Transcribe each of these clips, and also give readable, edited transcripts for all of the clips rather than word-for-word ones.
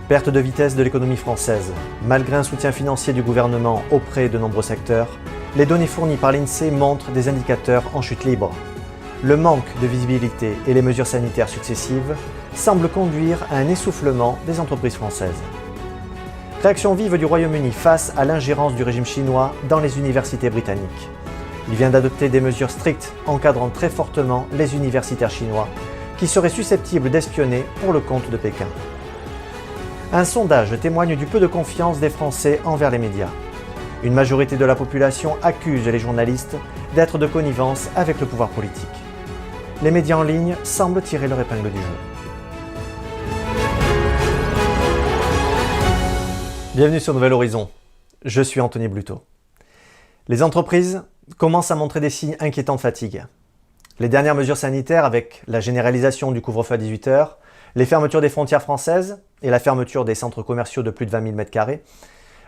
Perte de vitesse de l'économie française. Malgré un soutien financier du gouvernement auprès de nombreux secteurs, les données fournies par l'INSEE montrent des indicateurs en chute libre. Le manque de visibilité et les mesures sanitaires successives semblent conduire à un essoufflement des entreprises françaises. Réaction vive du Royaume-Uni face à l'ingérence du régime chinois dans les universités britanniques. Il vient d'adopter des mesures strictes encadrant très fortement les universitaires chinois qui seraient susceptibles d'espionner pour le compte de Pékin. Un sondage témoigne du peu de confiance des Français envers les médias. Une majorité de la population accuse les journalistes d'être de connivence avec le pouvoir politique. Les médias en ligne semblent tirer leur épingle du jeu. Bienvenue sur Nouvel Horizon, je suis Anthony Bluto. Les entreprises commencent à montrer des signes inquiétants de fatigue. Les dernières mesures sanitaires avec la généralisation du couvre-feu à 18h, les fermetures des frontières françaises et la fermeture des centres commerciaux de plus de 20 000 m²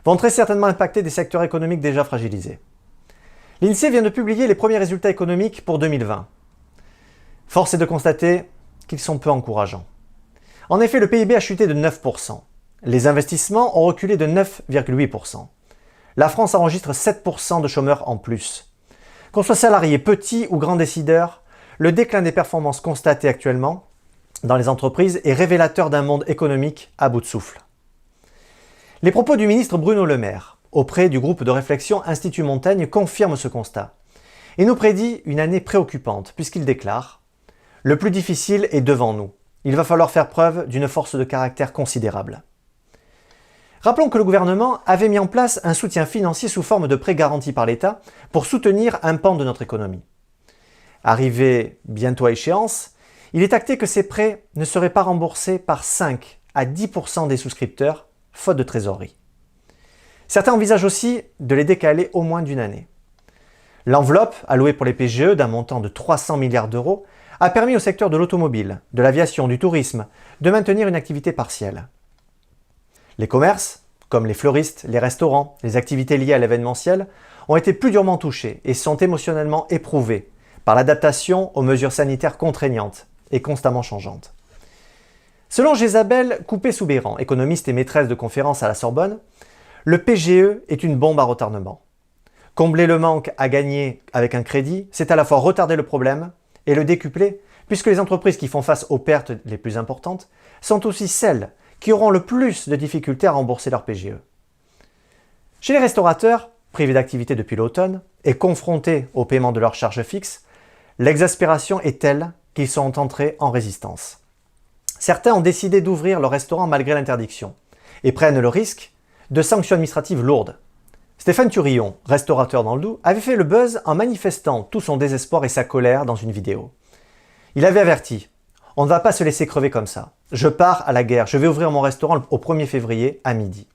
vont très certainement impacter des secteurs économiques déjà fragilisés. L'INSEE vient de publier les premiers résultats économiques pour 2020. Force est de constater qu'ils sont peu encourageants. En effet, le PIB a chuté de 9%. Les investissements ont reculé de 9,8%. La France enregistre 7% de chômeurs en plus. Qu'on soit salarié, petit ou grand décideur, le déclin des performances constaté actuellement dans les entreprises est révélateur d'un monde économique à bout de souffle. Les propos du ministre Bruno Le Maire auprès du groupe de réflexion Institut Montaigne confirment ce constat et nous prédit une année préoccupante puisqu'il déclare « Le plus difficile est devant nous. Il va falloir faire preuve d'une force de caractère considérable. » Rappelons que le gouvernement avait mis en place un soutien financier sous forme de prêts garantis par l'État pour soutenir un pan de notre économie. Arrivé bientôt à échéance, il est acté que ces prêts ne seraient pas remboursés par 5 à 10% des souscripteurs, faute de trésorerie. Certains envisagent aussi de les décaler au moins d'une année. L'enveloppe allouée pour les PGE d'un montant de 300 milliards d'euros a permis au secteur de l'automobile, de l'aviation, du tourisme de maintenir une activité partielle. Les commerces, comme les fleuristes, les restaurants, les activités liées à l'événementiel, ont été plus durement touchés et sont émotionnellement éprouvés par l'adaptation aux mesures sanitaires contraignantes et constamment changeantes. Selon Jésabel Coupé-Soubeyran, économiste et maîtresse de conférences à la Sorbonne, le PGE est une bombe à retardement. Combler le manque à gagner avec un crédit, c'est à la fois retarder le problème et le décupler, puisque les entreprises qui font face aux pertes les plus importantes sont aussi celles qui auront le plus de difficultés à rembourser leur PGE. Chez les restaurateurs, privés d'activité depuis l'automne et confrontés au paiement de leurs charges fixes, l'exaspération est telle qu'ils sont entrés en résistance. Certains ont décidé d'ouvrir leur restaurant malgré l'interdiction et prennent le risque de sanctions administratives lourdes. Stéphane Thurillon, restaurateur dans le Doubs, avait fait le buzz en manifestant tout son désespoir et sa colère dans une vidéo. Il avait averti « On ne va pas se laisser crever comme ça. Je pars à la guerre, je vais ouvrir mon restaurant au 1er février à midi.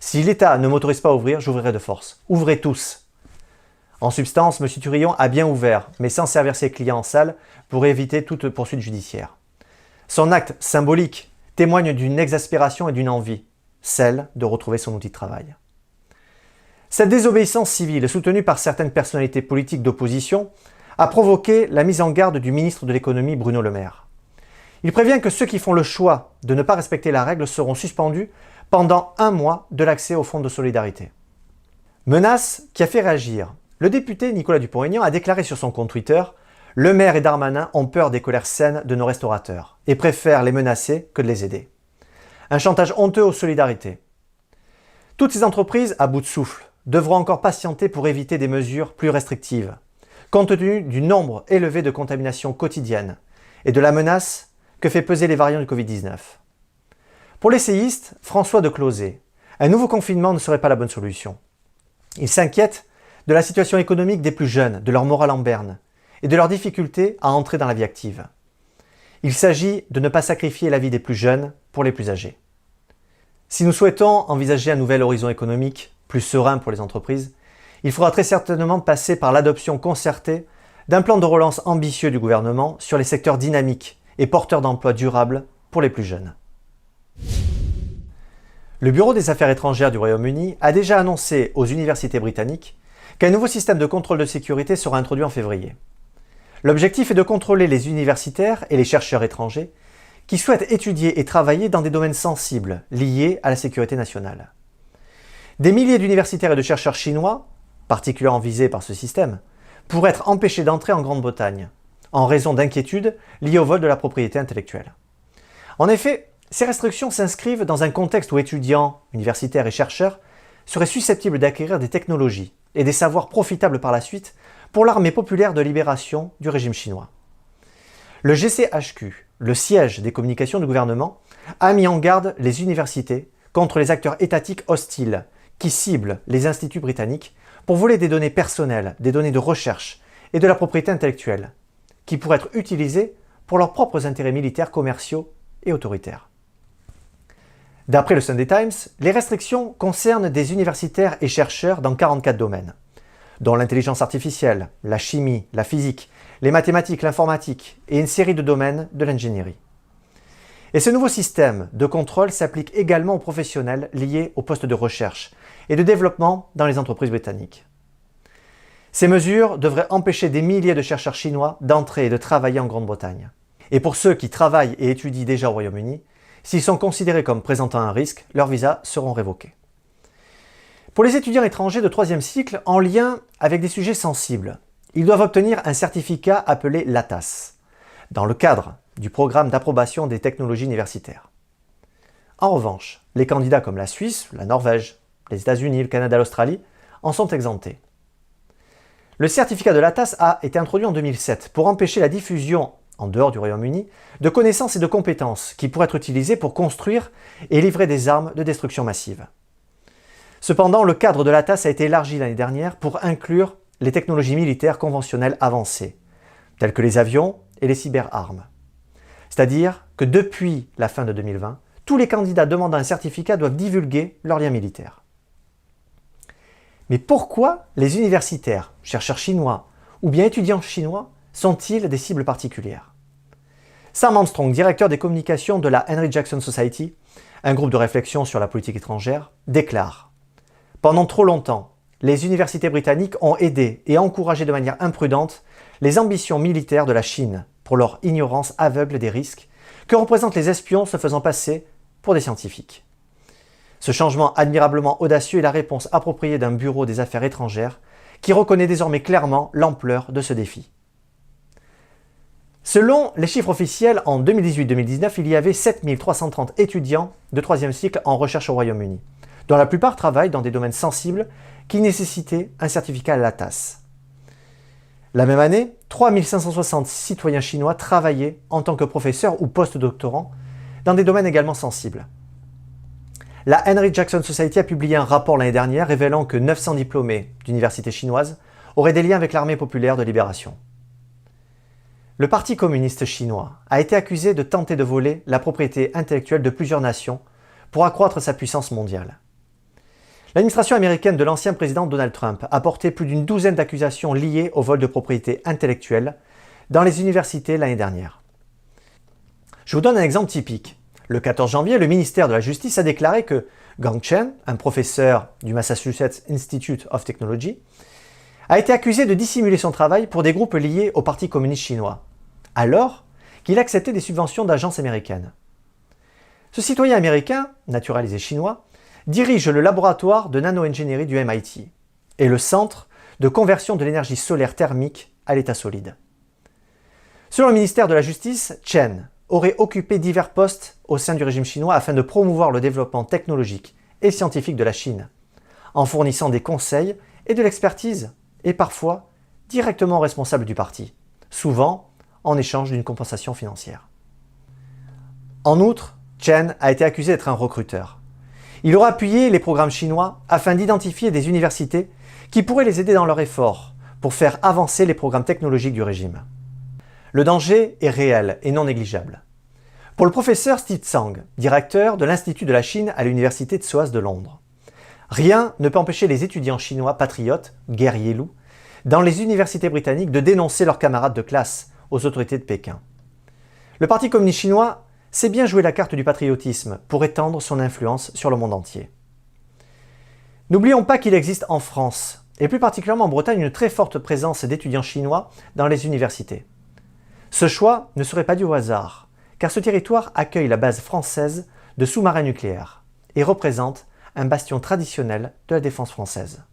Si l'État ne m'autorise pas à ouvrir, j'ouvrirai de force. Ouvrez tous !» En substance, M. Thurillon a bien ouvert, mais sans servir ses clients en salle pour éviter toute poursuite judiciaire. Son acte symbolique témoigne d'une exaspération et d'une envie, celle de retrouver son outil de travail. Cette désobéissance civile, soutenue par certaines personnalités politiques d'opposition, a provoqué la mise en garde du ministre de l'économie Bruno Le Maire. Il prévient que ceux qui font le choix de ne pas respecter la règle seront suspendus pendant 1 mois de l'accès au fonds de solidarité. Menace qui a fait réagir. Le député Nicolas Dupont-Aignan a déclaré sur son compte Twitter « Le maire et Darmanin ont peur des colères saines de nos restaurateurs et préfèrent les menacer que de les aider. » Un chantage honteux aux solidarités. Toutes ces entreprises à bout de souffle devront encore patienter pour éviter des mesures plus restrictives, compte tenu du nombre élevé de contaminations quotidiennes et de la menace que fait peser les variants du Covid-19. Pour l'essayiste François de Closet, un nouveau confinement ne serait pas la bonne solution. Il s'inquiète de la situation économique des plus jeunes, de leur morale en berne et de leur difficulté à entrer dans la vie active. Il s'agit de ne pas sacrifier la vie des plus jeunes pour les plus âgés. Si nous souhaitons envisager un nouvel horizon économique plus serein pour les entreprises, il faudra très certainement passer par l'adoption concertée d'un plan de relance ambitieux du gouvernement sur les secteurs dynamiques et porteurs d'emplois durables pour les plus jeunes. Le Bureau des Affaires étrangères du Royaume-Uni a déjà annoncé aux universités britanniques qu'un nouveau système de contrôle de sécurité sera introduit en février. L'objectif est de contrôler les universitaires et les chercheurs étrangers qui souhaitent étudier et travailler dans des domaines sensibles liés à la sécurité nationale. Des milliers d'universitaires et de chercheurs chinois, particulièrement visés par ce système, pourraient être empêchés d'entrer en Grande-Bretagne, en raison d'inquiétudes liées au vol de la propriété intellectuelle. En effet, ces restrictions s'inscrivent dans un contexte où étudiants, universitaires et chercheurs seraient susceptibles d'acquérir des technologies et des savoirs profitables par la suite pour l'armée populaire de libération du régime chinois. Le GCHQ, le siège des communications du gouvernement, a mis en garde les universités contre les acteurs étatiques hostiles qui ciblent les instituts britanniques pour voler des données personnelles, des données de recherche et de la propriété intellectuelle, qui pourraient être utilisées pour leurs propres intérêts militaires, commerciaux et autoritaires. D'après le Sunday Times, les restrictions concernent des universitaires et chercheurs dans 44 domaines, dont l'intelligence artificielle, la chimie, la physique, les mathématiques, l'informatique et une série de domaines de l'ingénierie. Et ce nouveau système de contrôle s'applique également aux professionnels liés aux postes de recherche et de développement dans les entreprises britanniques. Ces mesures devraient empêcher des milliers de chercheurs chinois d'entrer et de travailler en Grande-Bretagne. Et pour ceux qui travaillent et étudient déjà au Royaume-Uni, s'ils sont considérés comme présentant un risque, leurs visas seront révoqués. Pour les étudiants étrangers de 3e cycle en lien avec des sujets sensibles, ils doivent obtenir un certificat appelé LATAS, dans le cadre du programme d'approbation des technologies universitaires. En revanche, les candidats comme la Suisse, la Norvège, les États-Unis, le Canada, l'Australie en sont exemptés. Le certificat de LATAS a été introduit en 2007 pour empêcher la diffusion, en dehors du Royaume-Uni, de connaissances et de compétences qui pourraient être utilisées pour construire et livrer des armes de destruction massive. Cependant, le cadre de LATAS a été élargi l'année dernière pour inclure les technologies militaires conventionnelles avancées, telles que les avions et les cyberarmes. C'est-à-dire que depuis la fin de 2020, tous les candidats demandant un certificat doivent divulguer leurs liens militaires. Mais pourquoi les universitaires, chercheurs chinois ou bien étudiants chinois sont-ils des cibles particulières? Sam Armstrong, directeur des communications de la Henry Jackson Society, un groupe de réflexion sur la politique étrangère, déclare « Pendant trop longtemps, les universités britanniques ont aidé et encouragé de manière imprudente les ambitions militaires de la Chine pour leur ignorance aveugle des risques que représentent les espions se faisant passer pour des scientifiques. Ce changement admirablement audacieux est la réponse appropriée d'un bureau des affaires étrangères qui reconnaît désormais clairement l'ampleur de ce défi. » Selon les chiffres officiels, en 2018-2019, il y avait 7330 étudiants de 3e cycle en recherche au Royaume-Uni, dont la plupart travaillent dans des domaines sensibles qui nécessitaient un certificat LATAS. La même année, 3560 citoyens chinois travaillaient en tant que professeurs ou post-doctorants dans des domaines également sensibles. La Henry Jackson Society a publié un rapport l'année dernière révélant que 900 diplômés d'universités chinoises auraient des liens avec l'armée populaire de libération. Le Parti communiste chinois a été accusé de tenter de voler la propriété intellectuelle de plusieurs nations pour accroître sa puissance mondiale. L'administration américaine de l'ancien président Donald Trump a porté plus d'une douzaine d'accusations liées au vol de propriété intellectuelle dans les universités l'année dernière. Je vous donne un exemple typique. Le 14 janvier, le ministère de la Justice a déclaré que Gang Chen, un professeur du Massachusetts Institute of Technology, a été accusé de dissimuler son travail pour des groupes liés au Parti communiste chinois, alors qu'il acceptait des subventions d'agences américaines. Ce citoyen américain, naturalisé chinois, dirige le laboratoire de nano-ingénierie du MIT et le centre de conversion de l'énergie solaire thermique à l'état solide. Selon le ministère de la Justice, Chen aurait occupé divers postes au sein du régime chinois afin de promouvoir le développement technologique et scientifique de la Chine, en fournissant des conseils et de l'expertise, et parfois directement responsable du parti, souvent en échange d'une compensation financière. En outre, Chen a été accusé d'être un recruteur. Il aurait appuyé les programmes chinois afin d'identifier des universités qui pourraient les aider dans leur effort pour faire avancer les programmes technologiques du régime. Le danger est réel et non négligeable. Pour le professeur Steve Tsang, directeur de l'Institut de la Chine à l'Université de SOAS de Londres, rien ne peut empêcher les étudiants chinois patriotes, guerriers loups, dans les universités britanniques de dénoncer leurs camarades de classe aux autorités de Pékin. Le Parti communiste chinois sait bien jouer la carte du patriotisme pour étendre son influence sur le monde entier. N'oublions pas qu'il existe en France, et plus particulièrement en Bretagne, une très forte présence d'étudiants chinois dans les universités. Ce choix ne serait pas dû au hasard, car ce territoire accueille la base française de sous-marins nucléaires et représente un bastion traditionnel de la défense française.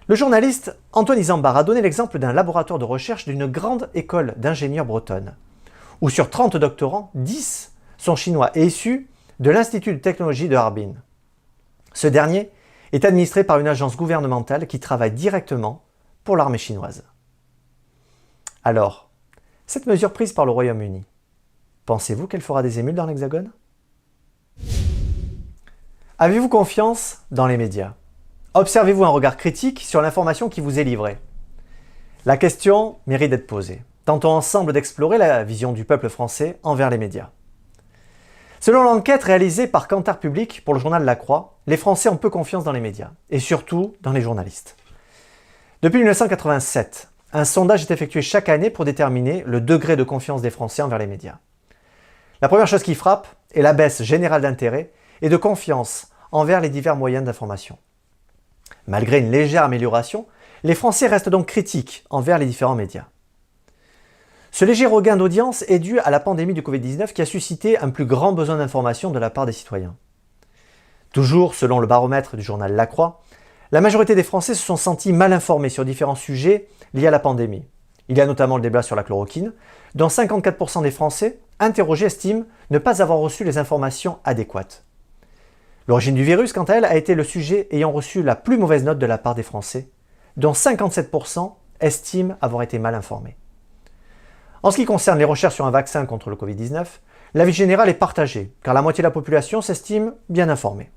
Le journaliste Antoine Isambard a donné l'exemple d'un laboratoire de recherche d'une grande école d'ingénieurs bretonne, où sur 30 doctorants, 10 sont chinois et issus de l'Institut de technologie de Harbin. Ce dernier est administré par une agence gouvernementale qui travaille directement pour l'armée chinoise. Alors, cette mesure prise par le Royaume-Uni, pensez-vous qu'elle fera des émules dans l'Hexagone? Avez-vous confiance dans les médias? Observez-vous un regard critique sur l'information qui vous est livrée? La question mérite d'être posée. Tentons ensemble d'explorer la vision du peuple français envers les médias. Selon l'enquête réalisée par Kantar Public pour le journal La Croix, les Français ont peu confiance dans les médias, et surtout dans les journalistes. Depuis 1987, un sondage est effectué chaque année pour déterminer le degré de confiance des Français envers les médias. La première chose qui frappe est la baisse générale d'intérêt et de confiance envers les divers moyens d'information. Malgré une légère amélioration, les Français restent donc critiques envers les différents médias. Ce léger regain d'audience est dû à la pandémie du Covid-19 qui a suscité un plus grand besoin d'information de la part des citoyens. Toujours selon le baromètre du journal La Croix, la majorité des Français se sont sentis mal informés sur différents sujets liés à la pandémie. Il y a notamment le débat sur la chloroquine, dont 54% des Français interrogés estiment ne pas avoir reçu les informations adéquates. L'origine du virus, quant à elle, a été le sujet ayant reçu la plus mauvaise note de la part des Français, dont 57% estiment avoir été mal informés. En ce qui concerne les recherches sur un vaccin contre le Covid-19, l'avis général est partagé, car la moitié de la population s'estime bien informée.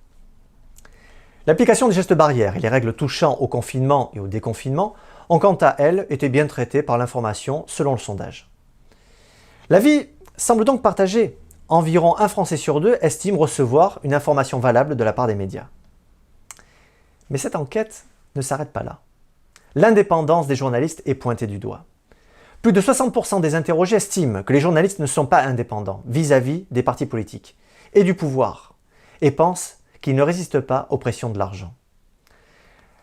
L'application des gestes barrières et les règles touchant au confinement et au déconfinement ont quant à elles été bien traitées par l'information selon le sondage. L'avis semble donc partagé. Environ un Français sur deux estime recevoir une information valable de la part des médias. Mais cette enquête ne s'arrête pas là. L'indépendance des journalistes est pointée du doigt. Plus de 60% des interrogés estiment que les journalistes ne sont pas indépendants vis-à-vis des partis politiques et du pouvoir, et pensent qu'ils ne résistent pas aux pressions de l'argent.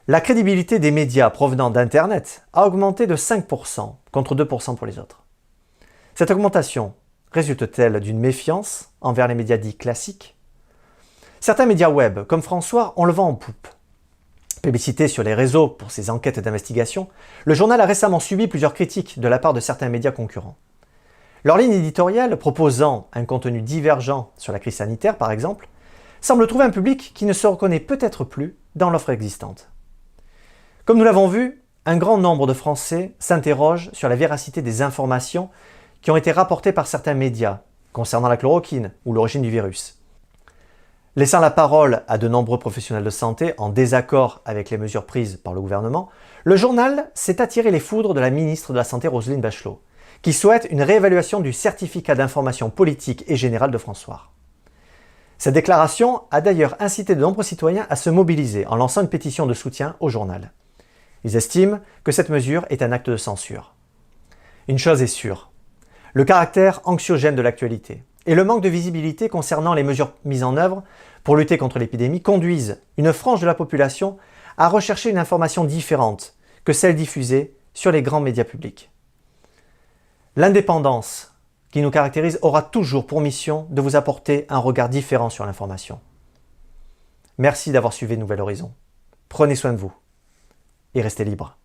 La crédibilité des médias provenant d'Internet a augmenté de 5% contre 2% pour les autres. Cette augmentation résulte-t-elle d'une méfiance envers les médias dits classiques? Certains médias web, comme François, ont le vent en poupe. Publicité sur les réseaux pour ses enquêtes d'investigation, le journal a récemment subi plusieurs critiques de la part de certains médias concurrents. Leur ligne éditoriale, proposant un contenu divergent sur la crise sanitaire par exemple, semble trouver un public qui ne se reconnaît peut-être plus dans l'offre existante. Comme nous l'avons vu, un grand nombre de Français s'interrogent sur la véracité des informations qui ont été rapportées par certains médias concernant la chloroquine ou l'origine du virus. Laissant la parole à de nombreux professionnels de santé en désaccord avec les mesures prises par le gouvernement, le journal s'est attiré les foudres de la ministre de la Santé Roselyne Bachelot, qui souhaite une réévaluation du certificat d'information politique et générale de François. Cette déclaration a d'ailleurs incité de nombreux citoyens à se mobiliser en lançant une pétition de soutien au journal. Ils estiment que cette mesure est un acte de censure. Une chose est sûre, le caractère anxiogène de l'actualité et le manque de visibilité concernant les mesures mises en œuvre pour lutter contre l'épidémie conduisent une frange de la population à rechercher une information différente que celle diffusée sur les grands médias publics. L'indépendance qui nous caractérise aura toujours pour mission de vous apporter un regard différent sur l'information. Merci d'avoir suivi Nouvel Horizon. Prenez soin de vous et restez libres.